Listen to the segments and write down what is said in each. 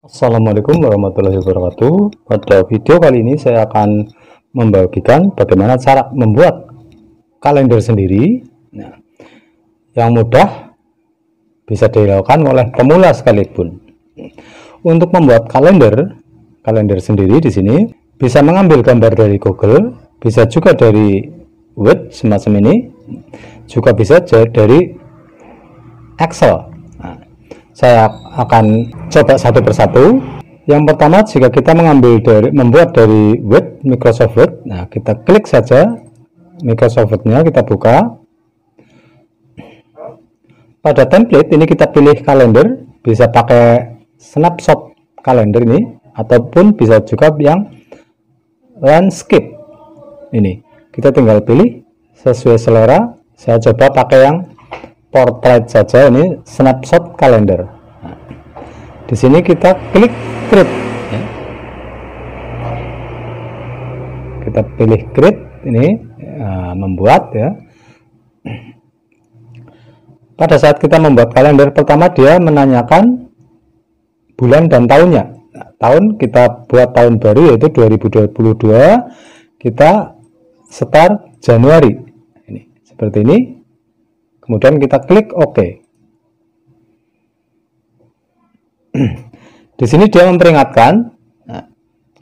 Assalamualaikum warahmatullahi wabarakatuh. Pada video kali ini saya akan membagikan bagaimana cara membuat kalender sendiri, yang mudah, bisa dilakukan oleh pemula sekalipun. Untuk membuat kalender sendiri di sini bisa mengambil gambar dari Google, bisa juga dari Word semacam ini, juga bisa dari Excel. Saya akan coba satu persatu. Yang pertama, jika kita membuat dari Word, Microsoft Word, kita klik saja Microsoft Word-nya, kita buka. Pada template ini kita pilih kalender, bisa pakai snapshot kalender ini, ataupun bisa juga yang landscape. Ini kita tinggal pilih sesuai selera. Saya coba pakai yang portrait saja, ini snapshot kalender. Di sini kita klik create, kita pilih create ini, membuat ya. Pada saat kita membuat kalender, pertama dia menanyakan bulan dan tahunnya. Tahun kita buat tahun baru yaitu 2022, kita start Januari. Ini seperti ini. Kemudian kita klik OK. Di sini dia memperingatkan,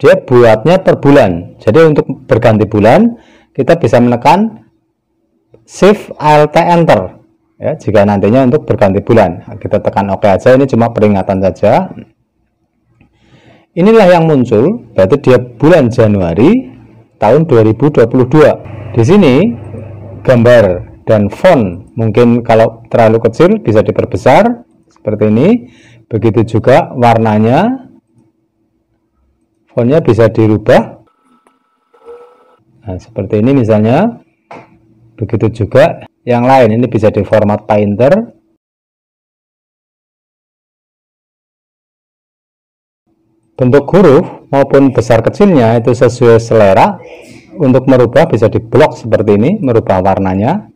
dia buatnya per bulan. Jadi untuk berganti bulan, kita bisa menekan Shift Alt Enter. Ya, jika nantinya untuk berganti bulan, kita tekan OK aja. Ini cuma peringatan saja. Inilah yang muncul, berarti dia bulan Januari tahun 2022. Di sini gambar dan font mungkin kalau terlalu kecil bisa diperbesar seperti ini. Begitu juga warnanya, fontnya bisa dirubah, seperti ini misalnya. Begitu juga yang lain, ini bisa di format Painter. Bentuk huruf maupun besar kecilnya itu sesuai selera. Untuk merubah bisa di blok seperti ini, merubah warnanya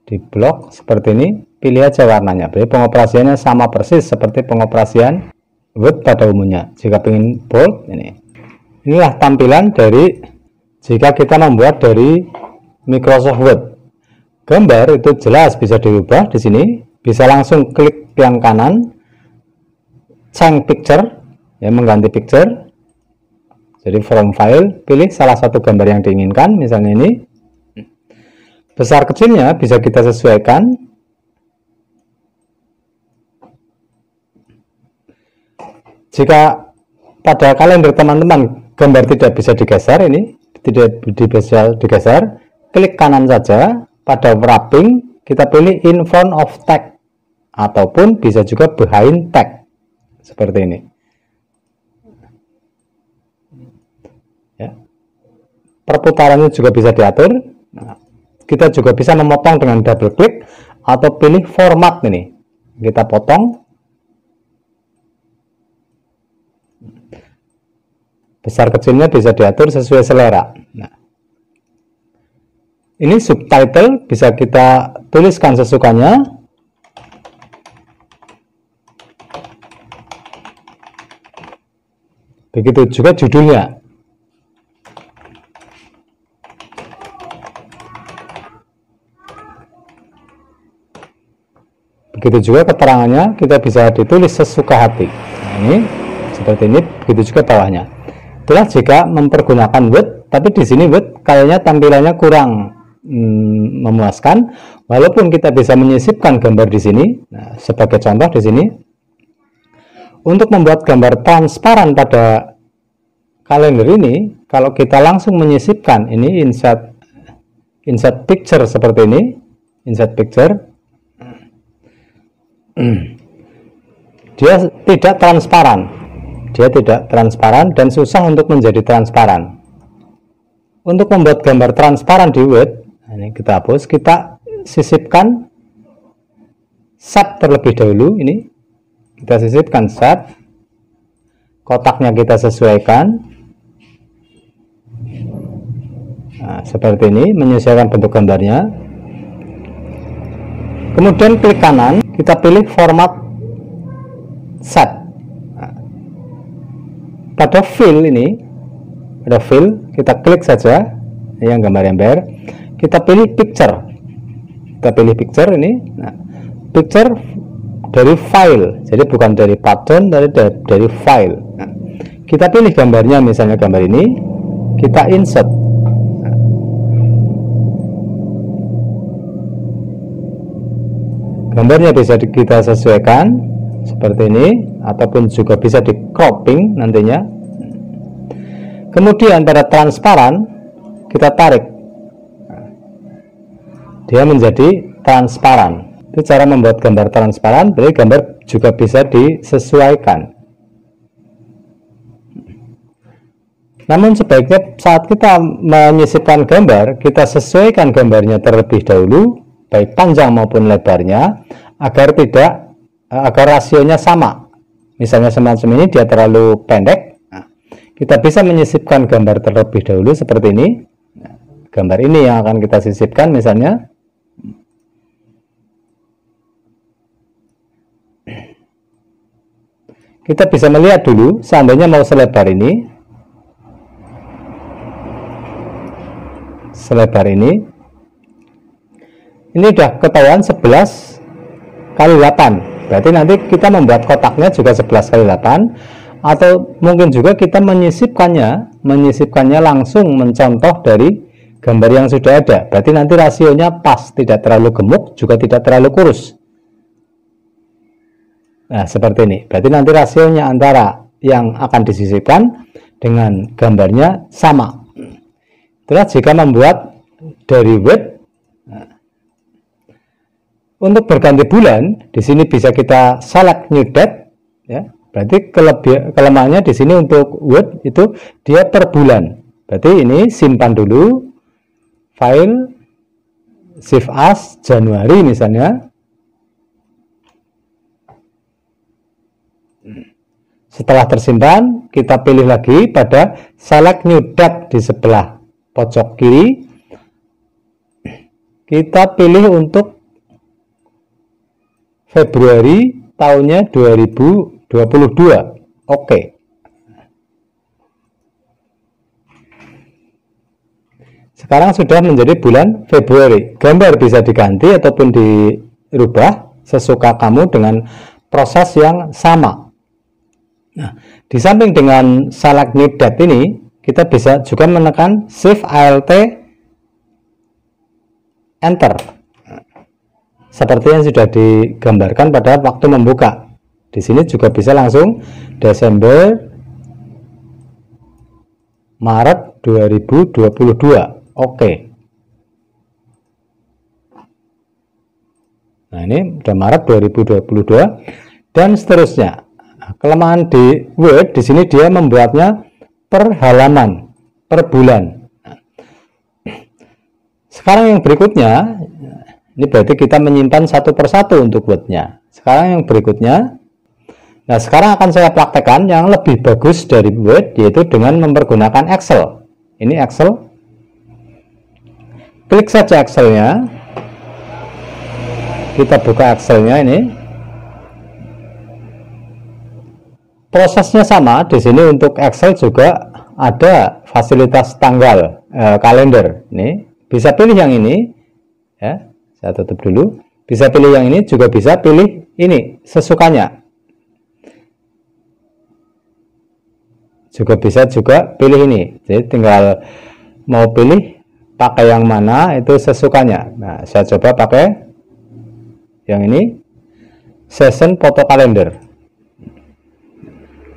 di blok seperti ini, pilih aja warnanya. Jadi pengoperasiannya sama persis seperti pengoperasian Word pada umumnya. Jika ingin bold, inilah tampilan dari jika kita membuat dari Microsoft Word. Gambar itu jelas bisa dirubah di sini, bisa langsung klik yang kanan, change picture, ya, mengganti picture. Jadi from file, pilih salah satu gambar yang diinginkan, misalnya ini. Besar kecilnya bisa kita sesuaikan. Jika pada kalender teman-teman gambar tidak bisa digeser, ini tidak bisa digeser, klik kanan saja. Pada wrapping kita pilih in front of tag, ataupun bisa juga behind tag seperti ini ya. Perputarannya juga bisa diatur. Kita juga bisa memotong dengan double klik atau pilih format ini. Kita potong. Besar kecilnya bisa diatur sesuai selera. Ini subtitle bisa kita tuliskan sesukanya. Begitu juga judulnya. Begitu juga keterangannya, kita bisa ditulis sesuka hati. Ini seperti ini, begitu juga bawahnya. Itulah jika mempergunakan Word, tapi di sini Word kayaknya tampilannya kurang memuaskan. Walaupun kita bisa menyisipkan gambar di sini. Sebagai contoh di sini, untuk membuat gambar transparan pada kalender ini, kalau kita langsung menyisipkan ini insert picture seperti ini, insert picture. Dia tidak transparan dan susah untuk menjadi transparan. Untuk membuat gambar transparan di Word, ini kita hapus, kita sisipkan shape terlebih dahulu. Ini kita sisipkan shape, kotaknya kita sesuaikan. Seperti ini, menyesuaikan bentuk gambarnya. Kemudian klik kanan, kita pilih format set. pada fill ini, ada fill, kita klik saja yang gambar ember, kita pilih picture, ini. Nah, picture dari file, jadi bukan dari pattern, dari file. Nah, kita pilih gambarnya, misalnya gambar ini, kita insert. Gambarnya bisa kita sesuaikan seperti ini, ataupun juga bisa di cropping nantinya. Kemudian pada transparan kita tarik, dia menjadi transparan. Itu cara membuat gambar transparan. Jadi gambar juga bisa disesuaikan. Namun sebaiknya saat kita menyisipkan gambar, kita sesuaikan gambarnya terlebih dahulu, baik panjang maupun lebarnya, agar rasionya sama. Misalnya semacam ini dia terlalu pendek, kita bisa menyisipkan gambar terlebih dahulu seperti ini. Gambar ini yang akan kita sisipkan misalnya. Kita bisa melihat dulu, seandainya mau selebar ini, ini udah ketahuan 11 kali 8, berarti nanti kita membuat kotaknya juga 11 kali 8, atau mungkin juga kita menyisipkannya langsung mencontoh dari gambar yang sudah ada, berarti nanti rasionya pas, tidak terlalu gemuk juga tidak terlalu kurus. Nah, seperti ini, berarti nanti rasionya antara yang akan disisipkan dengan gambarnya sama. Itulah jika membuat dari weight. Untuk berganti bulan, di sini bisa kita select new date, ya. Berarti kelemahannya di sini untuk weight itu dia per bulan. Berarti ini simpan dulu, file, save as Januari misalnya. Setelah tersimpan, kita pilih lagi pada select new date di sebelah pojok kiri. Kita pilih untuk Februari tahunnya 2022. Oke. Sekarang sudah menjadi bulan Februari. Gambar bisa diganti ataupun dirubah sesuka kamu dengan proses yang sama. Nah, di samping dengan select new date ini, kita bisa juga menekan shift alt enter. Seperti yang sudah digambarkan pada waktu membuka. Di sini juga bisa langsung Desember Maret 2022. Oke. Nah, ini udah Maret 2022 dan seterusnya. Kelemahan di Word di sini dia membuatnya per halaman, per bulan. Sekarang yang berikutnya, ini berarti kita menyimpan satu persatu untuk Word-nya. Sekarang yang berikutnya, nah sekarang akan saya praktekkan yang lebih bagus dari Word, yaitu dengan mempergunakan Excel. Ini Excel. Klik saja Excel-nya. Kita buka Excel-nya ini. Prosesnya sama, di sini untuk Excel juga ada fasilitas tanggal, kalender. Ini bisa pilih yang ini, ya. Saya tutup dulu. Bisa pilih yang ini, juga bisa pilih ini sesukanya. Juga bisa juga pilih ini. Jadi tinggal mau pilih pakai yang mana itu sesukanya. Nah, saya coba pakai yang ini, Session Photo Calendar.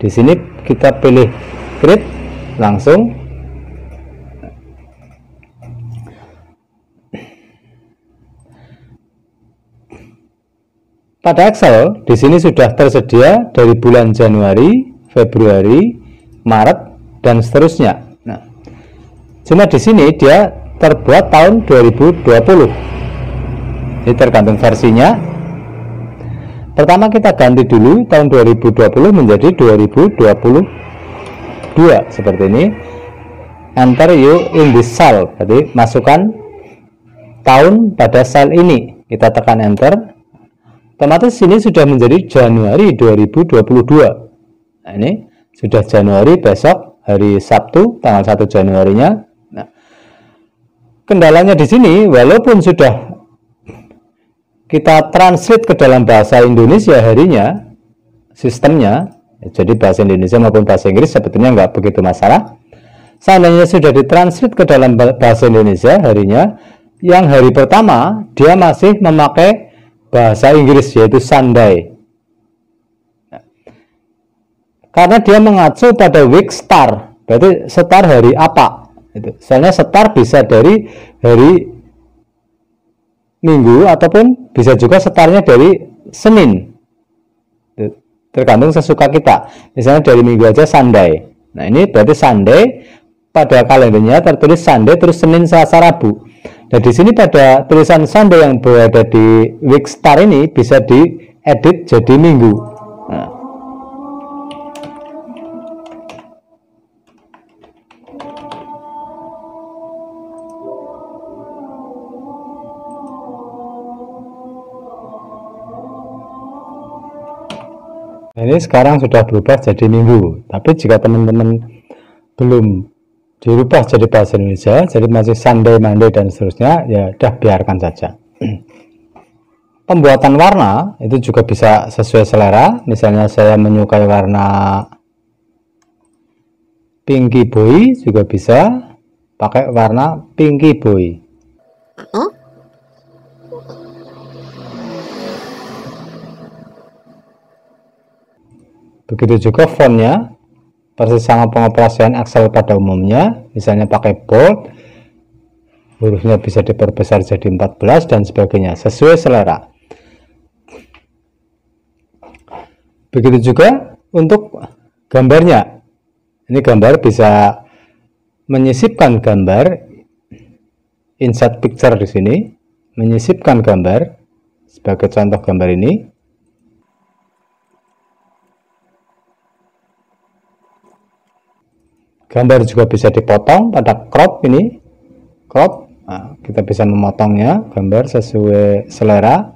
Di sini kita pilih create langsung. Pada Excel di sini sudah tersedia dari bulan Januari, Februari, Maret dan seterusnya. Nah, cuma di sini dia terbuat tahun 2020. Ini tergantung versinya. Pertama kita ganti dulu tahun 2020 menjadi 2022 seperti ini. Enter you in this cell. Jadi masukkan tahun pada sel ini. Kita tekan enter. Otomatis ini sudah menjadi Januari 2022. Nah, ini sudah Januari, besok hari Sabtu tanggal 1 Januarinya. Nah, kendalanya di sini, walaupun sudah kita translate ke dalam bahasa Indonesia harinya, sistemnya, jadi bahasa Indonesia maupun bahasa Inggris sebetulnya nggak begitu masalah. Seandainya sudah ditranslate ke dalam bahasa Indonesia harinya, yang hari pertama dia masih memakai bahasa Inggris yaitu Sunday. Karena dia mengacu pada week star, berarti star hari apa? Soalnya star bisa dari hari Minggu ataupun bisa juga startnya dari Senin. Tergantung sesuka kita. Misalnya dari Minggu aja Sunday. Nah ini berarti Sunday. Pada kalendernya tertulis Sunday terus Senin, Selasa, Rabu. Nah di sini pada tulisan Sunday yang berada di week star ini bisa diedit jadi Minggu. Nah. Ini sekarang sudah berubah jadi Minggu. Tapi jika teman-teman belum dirubah jadi bahasa Indonesia, jadi masih Sunday, Monday dan seterusnya, ya udah biarkan saja. Pembuatan warna itu juga bisa sesuai selera. Misalnya saya menyukai warna pinky boy, juga bisa pakai warna pinky boy. Begitu juga fontnya, persis sama pengoperasian Excel pada umumnya, misalnya pakai bold, hurufnya bisa diperbesar jadi 14 dan sebagainya, sesuai selera. Begitu juga untuk gambarnya. Ini gambar bisa menyisipkan gambar, insert picture di sini, menyisipkan gambar, sebagai contoh gambar ini. Gambar juga bisa dipotong pada crop ini, crop. Nah, kita bisa memotongnya gambar sesuai selera.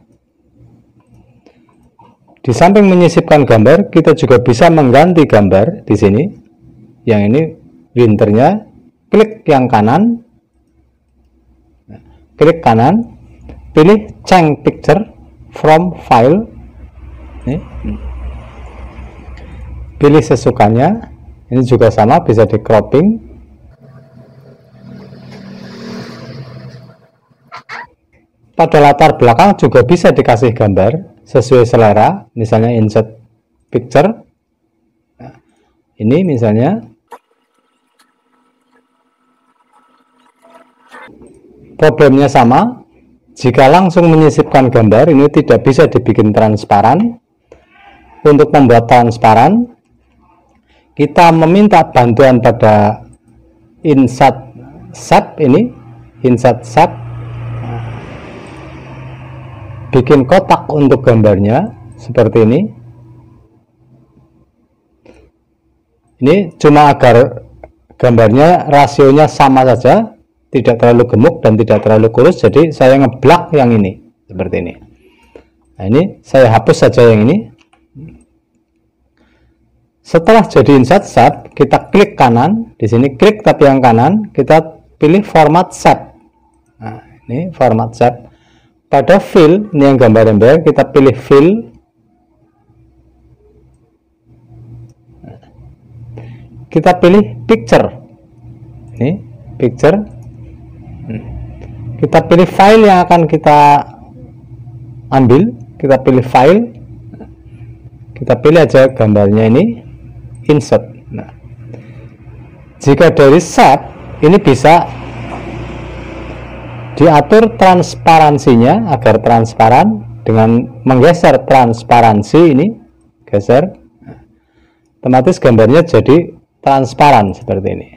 Di samping menyisipkan gambar, kita juga bisa mengganti gambar di sini. Yang ini winternya, klik yang kanan, klik kanan, pilih change picture from file, pilih sesukanya. Ini juga sama, bisa di cropping. Pada latar belakang juga bisa dikasih gambar sesuai selera, misalnya insert picture. Nah, ini misalnya problemnya sama. Jika langsung menyisipkan gambar, ini tidak bisa dibikin transparan. Untuk membuat transparan, kita meminta bantuan pada insert shape ini, insert shape, bikin kotak untuk gambarnya seperti ini. Ini cuma agar gambarnya rasionya sama saja, tidak terlalu gemuk dan tidak terlalu kurus, jadi saya ngeblak yang ini seperti ini. Nah ini saya hapus saja yang ini. Setelah jadi insert shape, kita klik kanan, di sini klik tapi yang kanan, kita pilih format shape. Nah, ini format shape. Pada fill, ini yang gambar-gambar, kita pilih fill. Kita pilih picture. Ini picture. Kita pilih file yang akan kita ambil, kita pilih file. Kita pilih aja gambarnya ini. Insert. Nah, jika dari shape ini bisa diatur transparansinya agar transparan dengan menggeser transparansi ini, geser, otomatis gambarnya jadi transparan seperti ini.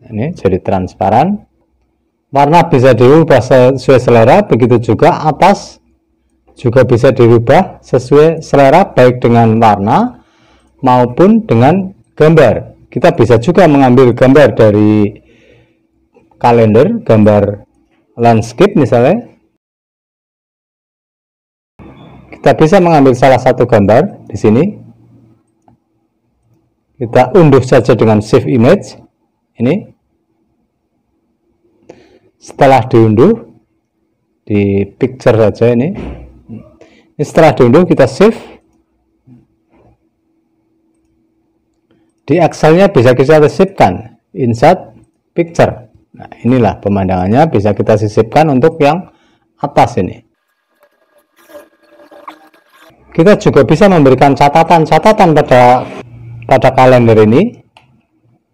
Ini jadi transparan. Warna bisa diubah sesuai selera, begitu juga atas juga bisa dirubah sesuai selera, baik dengan warna maupun dengan gambar. Kita bisa juga mengambil gambar dari kalender, gambar landscape misalnya. Kita bisa mengambil salah satu gambar di sini. Kita unduh saja dengan save image. Ini setelah diunduh di picture saja ini. Setelah diunduh kita save. Di Excelnya bisa kita sisipkan insert picture. Nah, inilah pemandangannya, bisa kita sisipkan untuk yang atas ini. Kita juga bisa memberikan catatan-catatan pada kalender ini.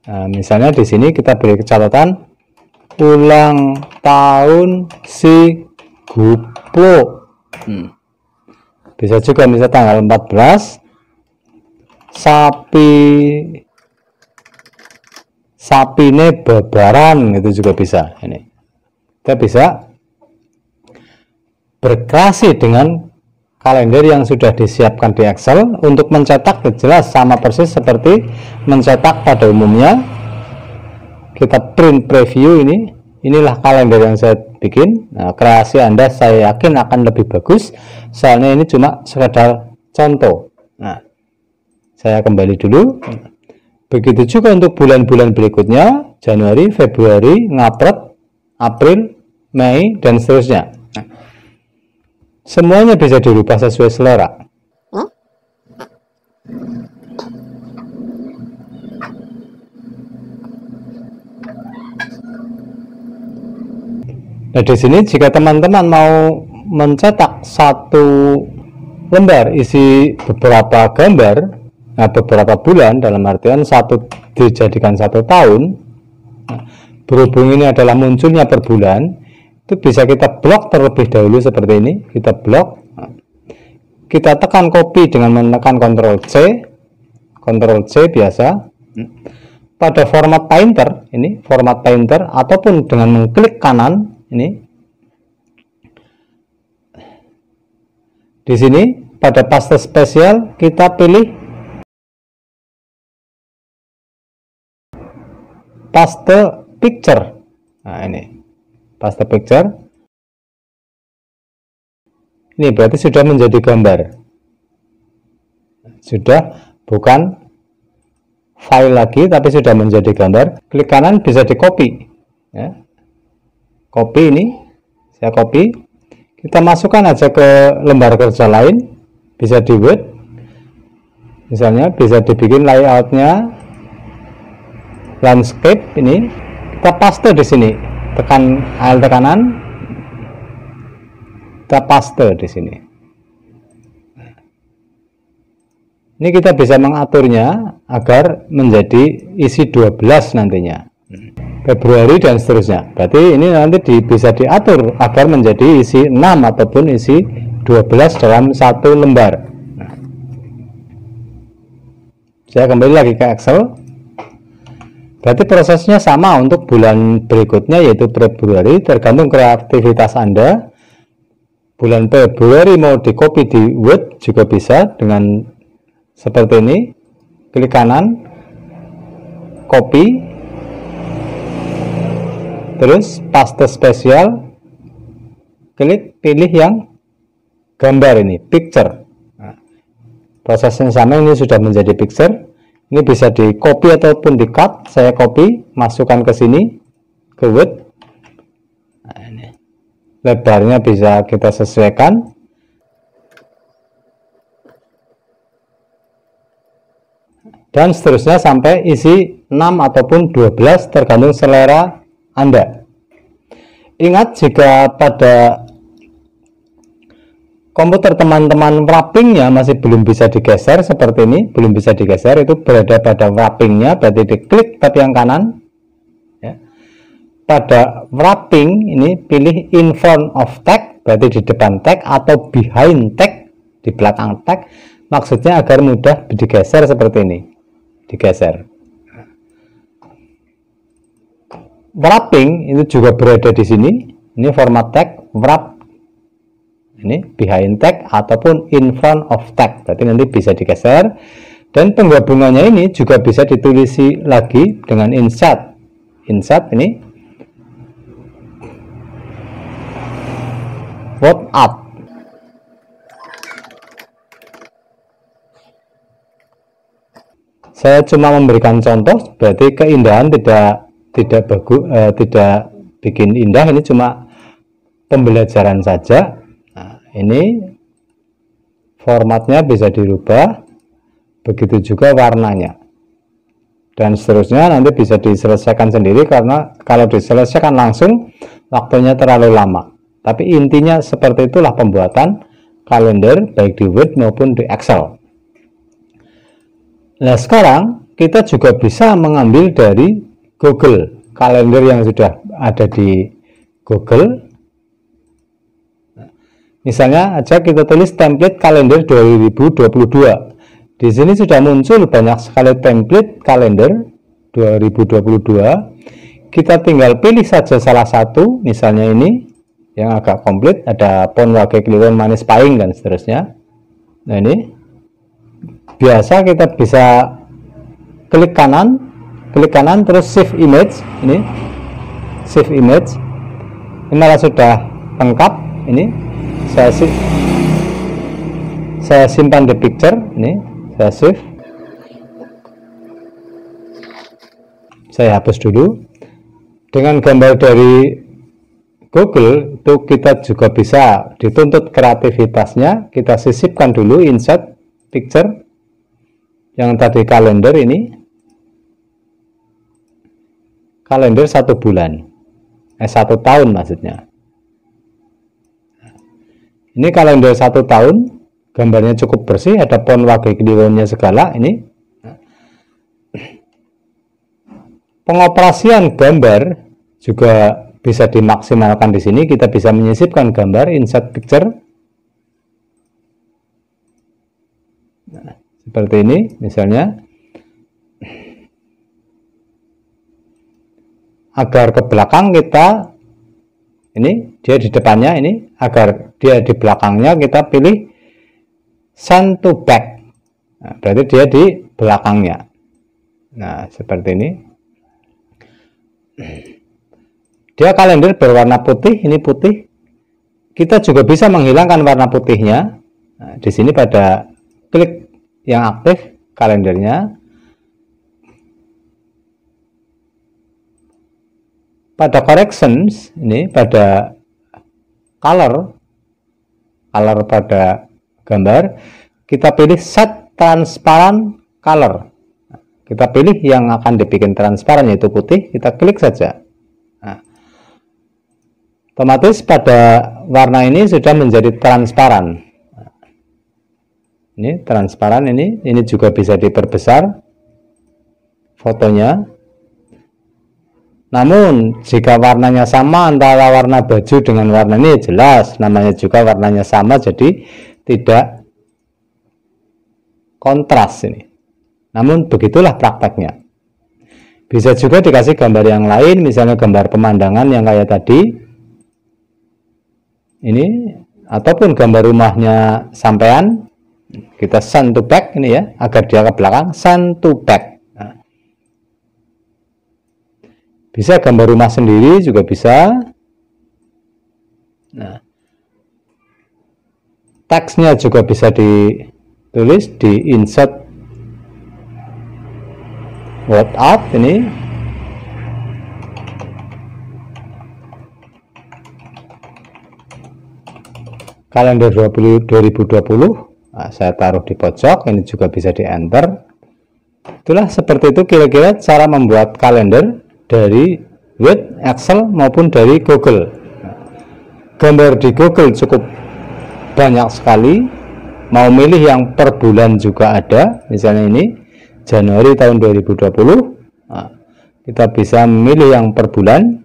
Nah, misalnya di sini kita beri catatan ulang tahun si Guplo. Bisa juga misal tanggal 14 sapine babaran, itu juga bisa. Ini kita bisa berkreasi dengan kalender yang sudah disiapkan di Excel. Untuk mencetak jelas sama persis seperti mencetak pada umumnya. Kita print preview ini. Inilah kalender yang saya bikin. Nah, kreasi Anda saya yakin akan lebih bagus, soalnya ini cuma sekedar contoh. Nah, saya kembali dulu. Begitu juga untuk bulan-bulan berikutnya, Januari, Februari, Maret, April, Mei, dan seterusnya. Nah, semuanya bisa dirubah sesuai selera. Nah, di sini jika teman-teman mau mencetak satu lembar isi beberapa gambar, nah, beberapa bulan, dalam artian satu dijadikan 1 tahun, nah, berhubung ini adalah munculnya per bulan, itu bisa kita blok terlebih dahulu seperti ini. Kita blok, nah, kita tekan copy dengan menekan Ctrl C biasa. Pada format painter ini, format painter, ataupun dengan mengklik kanan ini. Di sini pada paste spesial kita pilih paste picture. Nah, ini paste picture. Ini berarti sudah menjadi gambar. Sudah bukan file lagi, tapi sudah menjadi gambar. Klik kanan bisa di copy. Ya. Copy ini, saya copy. Kita masukkan aja ke lembar kerja lain. Bisa di Word. Misalnya bisa dibikin layoutnya landscape ini. Kita paste di sini. Tekan Alt kanan. Kita paste di sini. Ini kita bisa mengaturnya agar menjadi isi 12 nantinya. Februari dan seterusnya. Berarti ini nanti bisa diatur agar menjadi isi 6 ataupun isi 12 dalam satu lembar. Nah, saya kembali lagi ke Excel. Berarti prosesnya sama untuk bulan berikutnya, yaitu Februari, tergantung kreativitas Anda. Bulan Februari mau di copy di Word juga bisa dengan seperti ini. Klik kanan, copy, terus paste spesial, klik pilih yang gambar ini, picture. Nah, prosesnya sama, ini sudah menjadi picture. Ini bisa di copy ataupun di cut. Saya copy, masukkan ke sini, ke Word. Nah, ini. Lebarnya bisa kita sesuaikan. Dan seterusnya sampai isi 6 ataupun 12 tergantung selera Anda. Ingat, jika pada komputer teman-teman wrappingnya masih belum bisa digeser seperti ini, belum bisa digeser, itu berada pada wrappingnya, berarti diklik tab yang kanan. Ya. Pada wrapping ini pilih in front of tag, berarti di depan tag, atau behind tag, di belakang tag. Maksudnya agar mudah digeser seperti ini, digeser. Wrapping itu juga berada di sini. Ini format tag, wrap. Ini behind tag ataupun in front of tag. Berarti nanti bisa digeser. Dan penggabungannya ini juga bisa ditulisi lagi dengan insert. Insert ini word up. Saya cuma memberikan contoh, berarti keindahan tidak bagus, tidak bikin indah. Ini cuma pembelajaran saja. Nah, ini formatnya bisa dirubah, begitu juga warnanya, dan seterusnya. Nanti bisa diselesaikan sendiri, karena kalau diselesaikan langsung waktunya terlalu lama. Tapi intinya seperti itulah pembuatan kalender baik di Word maupun di Excel. Nah, sekarang kita juga bisa mengambil dari Google, kalender yang sudah ada di Google. Misalnya aja kita tulis template kalender 2022. Di sini sudah muncul banyak sekali template kalender 2022. Kita tinggal pilih saja salah satu, misalnya ini yang agak komplit, ada Pon Wage Kliwon Manis Pahing dan seterusnya. Nah, ini biasa kita bisa klik kanan terus save image. Ini save image, ini malah sudah lengkap. Ini saya simpan di picture. Ini saya save, saya hapus dulu. Dengan gambar dari Google itu kita juga bisa dituntut kreativitasnya. Kita sisipkan dulu, insert picture yang tadi kalender. Ini kalender 1 bulan, 1 tahun maksudnya. Ini kalender 1 tahun, gambarnya cukup bersih, ada Pon Wage Kliwonnya segala. Ini pengoperasian gambar juga bisa dimaksimalkan di sini. Kita bisa menyisipkan gambar, insert picture. Nah, seperti ini misalnya. Agar ke belakang kita, ini dia di depannya, ini agar dia di belakangnya kita pilih send to back. Nah, berarti dia di belakangnya. Nah, seperti ini. Dia kalender berwarna putih, ini putih. Kita juga bisa menghilangkan warna putihnya. Nah, di sini pada klik yang aktif kalendernya. Pada corrections, ini pada color pada gambar, kita pilih set transparent color. Kita pilih yang akan dibikin transparan, yaitu putih. Kita klik saja. Nah, otomatis pada warna ini sudah menjadi transparan. Ini transparan, ini juga bisa diperbesar fotonya. Namun jika warnanya sama antara warna baju dengan warna ini, jelas namanya juga warnanya sama, jadi tidak kontras ini. Namun begitulah prakteknya. Bisa juga dikasih gambar yang lain, misalnya gambar pemandangan yang kayak tadi ini, ataupun gambar rumahnya sampean. Kita send to back ini ya, agar dia ke belakang, send to back. Bisa gambar rumah sendiri juga bisa. Nah, teksnya juga bisa ditulis di insert word out ini. Kalender 2020. Nah, saya taruh di pojok, ini juga bisa di enter. Itulah seperti itu kira-kira cara membuat kalender dari Word, Excel maupun dari Google. Gambar di Google cukup banyak sekali. Mau milih yang per bulan juga ada. Misalnya ini Januari tahun 2020. Nah, kita bisa memilih yang per bulan.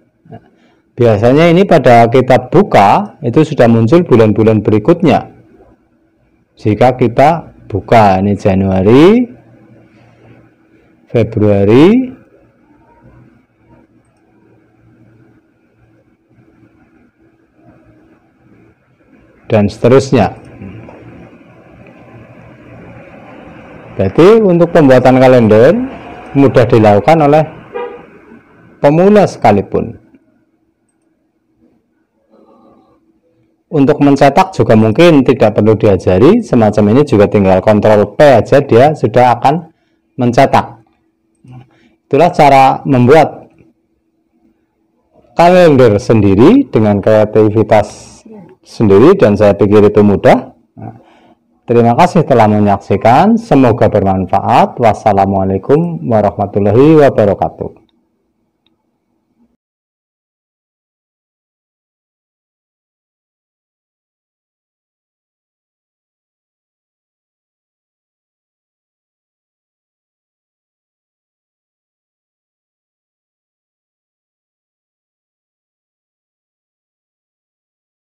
Biasanya ini pada kita buka itu sudah muncul bulan-bulan berikutnya. Jika kita buka ini Januari, Februari, dan seterusnya. Berarti untuk pembuatan kalender mudah dilakukan oleh pemula sekalipun. Untuk mencetak juga mungkin tidak perlu diajari, semacam ini juga tinggal Ctrl P aja, dia sudah akan mencetak. Itulah cara membuat kalender sendiri dengan kreativitas sendiri, dan saya pikir itu mudah. Terima kasih telah menyaksikan, semoga bermanfaat. Wassalamualaikum warahmatullahi wabarakatuh.